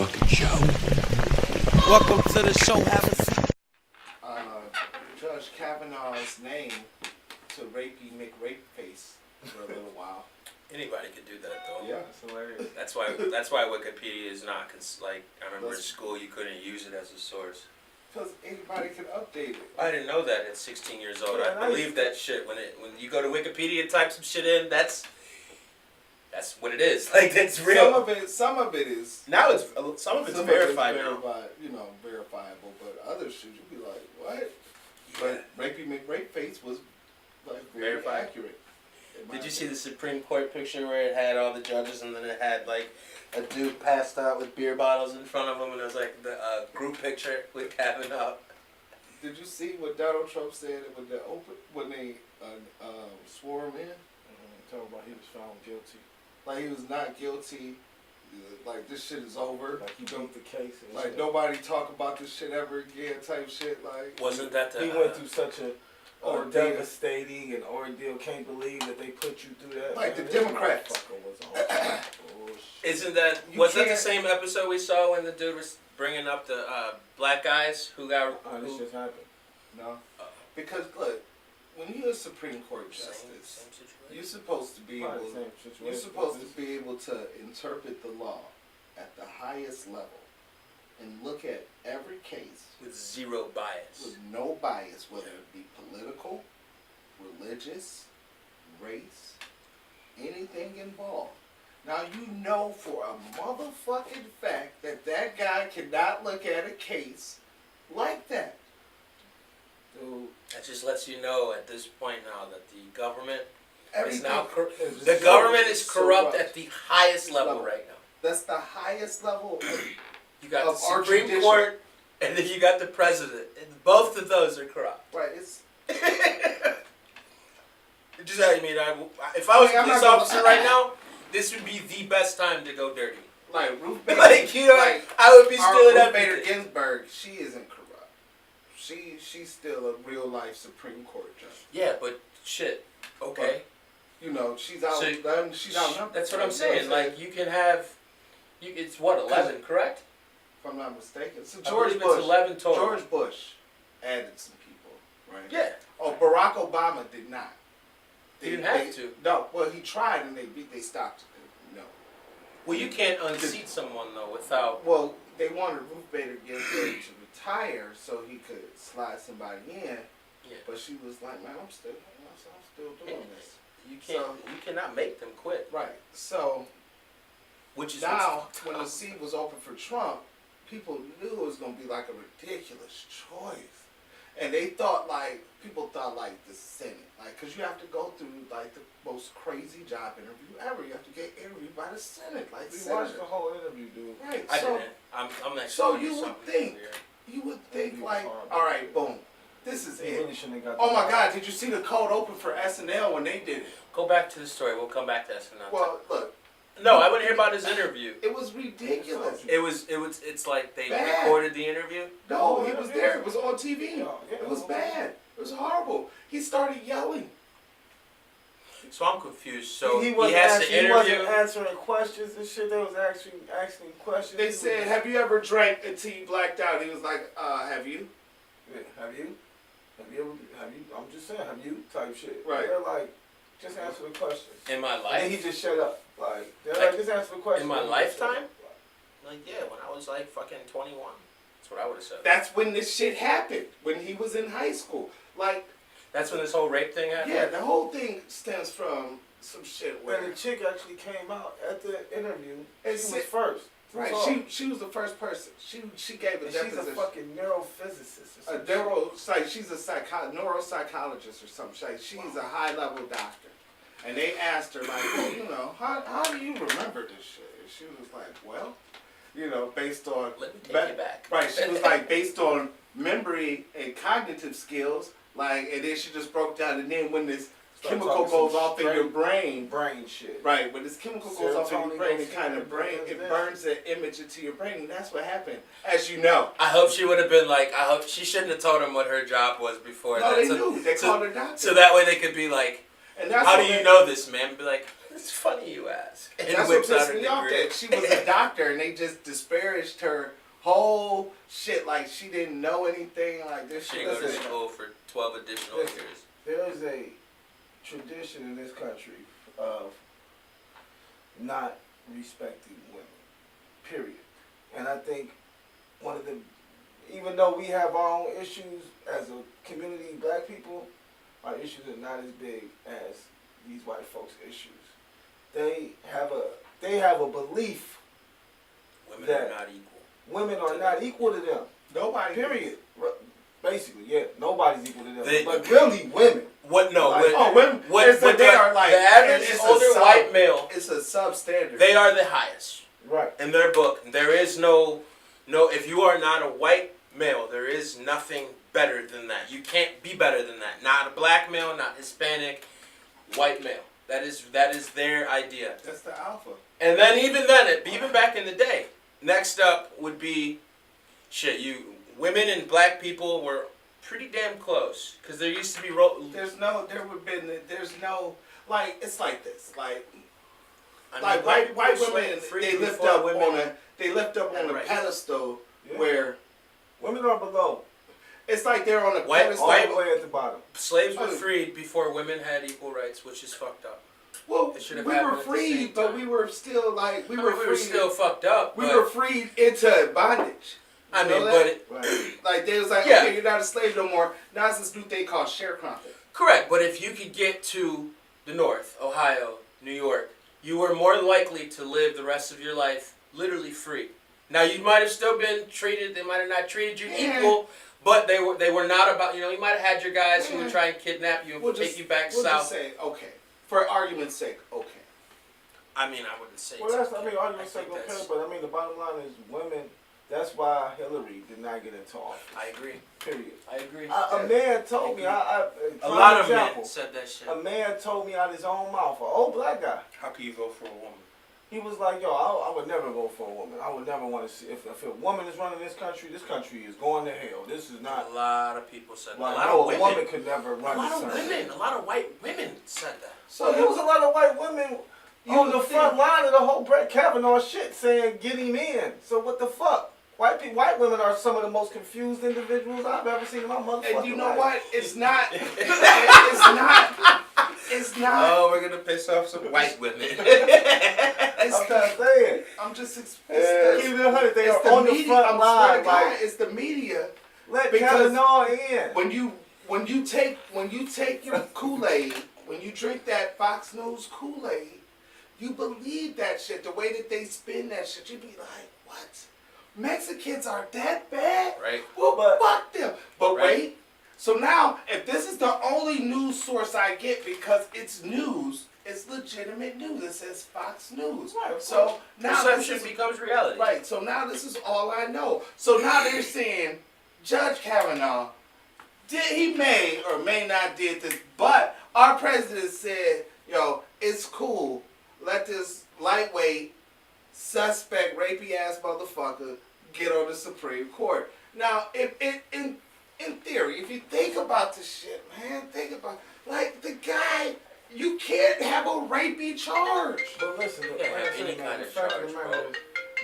fucking show. Welcome to the show. Have a seat. Judge Kavanaugh's name to Rapey McRapeface for a little while. Anybody could do that though. Yeah, it's hilarious. That's why Wikipedia is not. Cause like I remember in school you couldn't use it as a source. Because anybody can update it. I didn't know that at 16 years old. Yeah, I believe that shit when you go to Wikipedia and type some shit in. That's what it is. Like that's real. Some of it is. Now it's some of it's verified now. Verifiable, but other shit you be like, what? But Rapey McRapeface was like very Verified. accurate. Did you see the Supreme Court picture where it had all the judges and then it had like a dude passed out with beer bottles in front of him and it was like the group picture with Kavanaugh? Did you see what Donald Trump said when they swore him in? Talking about he was found guilty. Like he was not guilty. Like this shit is over. Like he built the case. And Like shit. nobody talk about this shit ever again type shit. Like Wasn't that the He went through such a Ordeal. devastating and ordeal. Can't believe that they put you through that. Like man. the Democrats. This motherfucker was on bullshit. Isn't that You was that the can't- same episode we saw when the dude was bringing up the black guys who got This who, just happened. No, because look, when you're a Supreme Court same justice, situation? you're supposed to be able. Probably the same situation. You're supposed to be able to interpret the law at the highest level and look at every case With zero bias. with no bias, whether it be political, religious, race, anything involved. Now you know for a motherfucking fact that that guy cannot look at a case like that. Dude, That just lets you know at this point now that the government is Everything, now it's the so- government is so corrupt corrupt. at the highest level Level. right now. that's the highest level. You got Of the our Supreme tradition. Court and then you got the president. And both of those are corrupt. Right, it's Just I mean, if I was Hey, a I'm police not gonna- officer right now, this would be the best time to go dirty. like Ruth Bader. Like you know, like, I would be our stealing Ruth Bader everything. Ginsburg, she isn't corrupt. She's still a real life Supreme Court judge. Yeah, but shit. Okay. You know, she's out. So- she's out. That's what I'm saying. Like you can have, it's what 11, correct? if I'm not mistaken, so I George believe Bush. it's 11 total. George Bush added some people, right? Yeah. Oh, Barack Obama did not. He didn't have to. No, well, he tried and they stopped it. No. Well, you can't unseat someone though without. Well, they wanted Ruth Bader Ginsburg to retire so he could slide somebody in. Yeah. But she was like, man, I'm still doing this. You can't. You cannot make them quit. Right. So Which is now, what's when the fucked up. seat was open for Trump, people knew it was going to be like a ridiculous choice. And people thought like the Senate, like, because you have to go through like the most crazy job interview ever. You have to get interviewed by the Senate, like we senators. watched the whole interview, dude. Right. I so didn't. I'm actually. so gonna do you would something think- here. you would think He was like, horrible. all right, boom, this is They it. really shouldn't have got Oh the my ball. God, did you see the cold open for SNL when they did it? Go back to the story. We'll come back to this another Well, look, time. No, I want to hear about his interview. it was ridiculous. It's like they Bad. recorded the interview. No, he was there. It was on TV. Yeah, It was bad. It was horrible. He started yelling. So I'm confused. So he wasn't has actually- to He interview. wasn't answering questions and shit. They was actually asking questions. They said, "Have you ever drank until you blacked out?" He was like, "Have you?" Yeah, have you? I'm just saying, have you? Type shit. Right. They're like, just answer the questions. In my And then he life, just shut up. Like, they're Like, like, just answer the questions. in my lifetime? like yeah, when I was like fucking 21, that's what I would have said. That's when this shit happened. When he was in high school. Like, That's when this whole rape thing happened. yeah, the whole thing stems from some shit where. When the chick actually came out at the interview, And she said- was first. Right, So- she was the first person. She gave a and she's a deposition. fucking neurophysicist. Or A some she's a neuropsychologist or something. She's a high level doctor. And they asked her like, well, you know, how do you remember this shit? And she was like, well, you know, based on Let me take you back. Right, she was like based on memory and cognitive skills, like, and then she just broke down. And then when this Start chemical talking goes some off in your straight brain, brain shit. right, when this chemical goes off in your Serotonin brain, goes it kind in of your brain, it yeah. burns the image into your brain, and that's what happened, as you know. I hope she would have been like. I hope she shouldn't have told him what her job was before No, that. they so, knew. They so- called her doctor. So that way they could be like, And that's How what do you made- know this, man? Be like, it's funny you ask. And That's what whips out pissed her me off. degree. That she was a doctor and they just disparaged her whole shit like she didn't know anything. Like this She shit. go to Listen, school for 12 additional Listen. years. There is a tradition in this country of not respecting women, period. And I think one of the, even though we have our own issues as a community, black people, our issues are not as big as these white folks' issues. They have a belief Women that are not equal. women are not equal to them. nobody. Period. Basically, yeah, nobody's equal to them. They- but really, women. What? No. Like, what, Oh, women. what, it's what they the, are like the average it's a older sub- white male, It's a substandard. they are the highest Right. in their book. There is no, if you are not a white male, there is nothing better than that. You can't be better than that. Not a black male, not Hispanic, white male. That is their idea. That's the alpha. And then even back in the day, next up would be, women and black people were pretty damn close. Because there used to be, There's no like it's like this like I like mean, white black people women were free they lift before up women on a rights. pedestal Yeah. where Women are below. it's like they're on a White- pedestal. All the way at the bottom. Slaves were freed before women had equal rights, which is fucked up. Well, It should have we happened were at the freed, same but time. we were still like we I were mean, we freed. were still fucked up. We but- were freed into bondage. I You mean, know but that? Right. Like they was like, Yeah. okay, you're not a slave no more. Now it's this new thing called sharecropping. correct. But if you could get to the North, Ohio, New York, you were more likely to live the rest of your life literally free. Now you might have still been treated. They might have not treated you Yeah. equal, but they were not about. You might have had your guys who Yeah. would try and kidnap you and take you back we'll south. just say, okay, for argument's sake, okay. I mean, I wouldn't say. Well, it's that's, I mean, okay. argument's think sake, okay, that's- but I mean, the bottom line is women, that's why Hillary did not get into office. I agree. Period. I agree. A man told me, a prime lot of example, men said that shit. a man told me out his own mouth, an old black guy. How can you vote for a woman? He was like, yo, I would never vote for a woman. I would never want to see, if a woman is running this country is going to hell. This is not, A lot of people said that. like, A lot no, of a women. woman could never A run lot this of country. women. A lot of white women said that. So there was a lot of white women on the front line of the whole Brett Kavanaugh shit saying, get him in. So what the fuck? White women are some of the most confused individuals I've ever seen in my motherfucking life. And you know what? It's not. It's not. Oh, we're gonna piss off some white women. It's I'm trying to say it. I'm just. It's Keep it 100. They it's are the on the media. front I'm line. swear to God, Like, it's the media. let because Kavanaugh in. When you take your Kool-Aid, when you drink that Fox News Kool-Aid, you believe that shit. The way that they spin that shit, you be like, what? Mexicans are that bad? Right. Well, But- fuck them. But Right. wait. So now, if this is the only news source I get because it's news, it's legitimate news. It says Fox News. Right, of So course. now Perception this is becomes reality. right. So now this is all I know. So now they're saying Judge Kavanaugh he may or may not did this, but our president said, yo, it's cool. Let this lightweight suspect rapey ass motherfucker get on the Supreme Court. Now, in theory, if you think about this shit, man, think about like the guy. You can't have a rapey charge. But listen, You can't have any kind of charge, bro.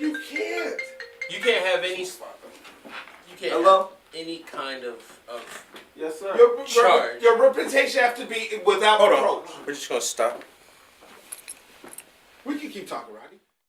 You can't. You can't have any. You can't Hello? have any kind of. Yes, sir. Charge. Your reputation have to be without Hold reproach. on. We're just gonna stop. We can keep talking, Roddy.